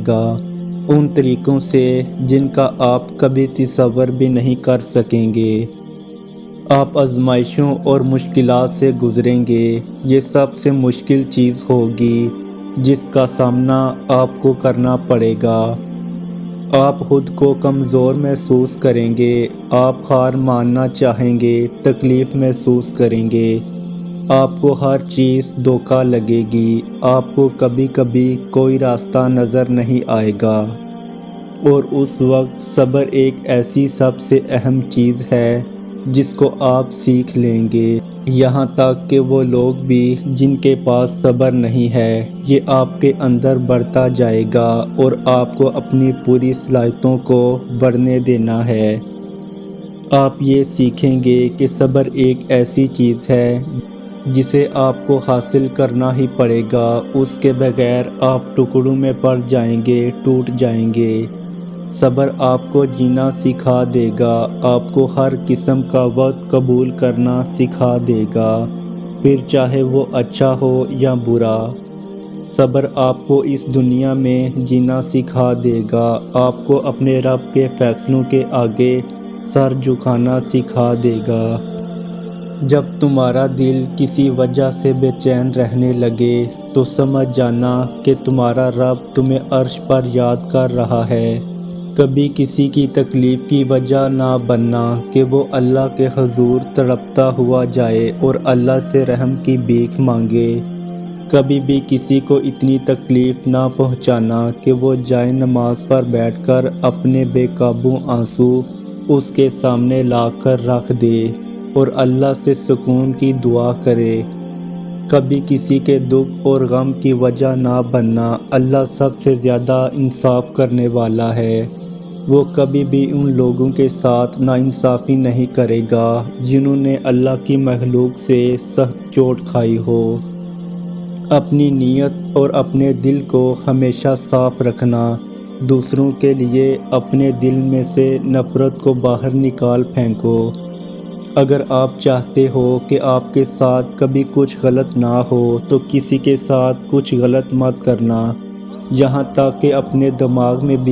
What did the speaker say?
گا، ان طریقوں سے جن کا آپ کبھی تصور بھی نہیں کر سکیں گے۔ آپ آزمائشوں اور مشکلات سے گزریں گے۔ یہ سب سے مشکل چیز ہوگی جس کا سامنا آپ کو کرنا پڑے گا۔ آپ خود کو کمزور محسوس کریں گے، آپ ہار ماننا چاہیں گے، تکلیف محسوس کریں گے، آپ کو ہر چیز دھوکہ لگے گی، آپ کو کبھی کبھی کوئی راستہ نظر نہیں آئے گا، اور اس وقت صبر ایک ایسی سب سے اہم چیز ہے جس کو آپ سیکھ لیں گے۔ یہاں تک کہ وہ لوگ بھی جن کے پاس صبر نہیں ہے، یہ آپ کے اندر بڑھتا جائے گا اور آپ کو اپنی پوری صلاحیتوں کو بڑھنے دینا ہے۔ آپ یہ سیکھیں گے کہ صبر ایک ایسی چیز ہے جسے آپ کو حاصل کرنا ہی پڑے گا، اس کے بغیر آپ ٹکڑوں میں پڑ جائیں گے، ٹوٹ جائیں گے۔ صبر آپ کو جینا سکھا دے گا، آپ کو ہر قسم کا وقت قبول کرنا سکھا دے گا، پھر چاہے وہ اچھا ہو یا برا۔ صبر آپ کو اس دنیا میں جینا سکھا دے گا، آپ کو اپنے رب کے فیصلوں کے آگے سر جھکانا سکھا دے گا۔ جب تمہارا دل کسی وجہ سے بے چین رہنے لگے تو سمجھ جانا کہ تمہارا رب تمہیں عرش پر یاد کر رہا ہے۔ کبھی کسی کی تکلیف کی وجہ نہ بننا کہ وہ اللہ کے حضور تڑپتا ہوا جائے اور اللہ سے رحم کی بھیک مانگے۔ کبھی بھی کسی کو اتنی تکلیف نہ پہنچانا کہ وہ جائے نماز پر بیٹھ کر اپنے بے قابو آنسو اس کے سامنے لا کر رکھ دے اور اللہ سے سکون کی دعا کرے۔ کبھی کسی کے دکھ اور غم کی وجہ نہ بننا، اللہ سب سے زیادہ انصاف کرنے والا ہے، وہ کبھی بھی ان لوگوں کے ساتھ ناانصافی نہیں کرے گا جنہوں نے اللہ کی مخلوق سے سخت چوٹ کھائی ہو۔ اپنی نیت اور اپنے دل کو ہمیشہ صاف رکھنا، دوسروں کے لیے اپنے دل میں سے نفرت کو باہر نکال پھینکو۔ اگر آپ چاہتے ہو کہ آپ کے ساتھ کبھی کچھ غلط نہ ہو تو کسی کے ساتھ کچھ غلط مت کرنا، یہاں تک کہ اپنے دماغ میں بھی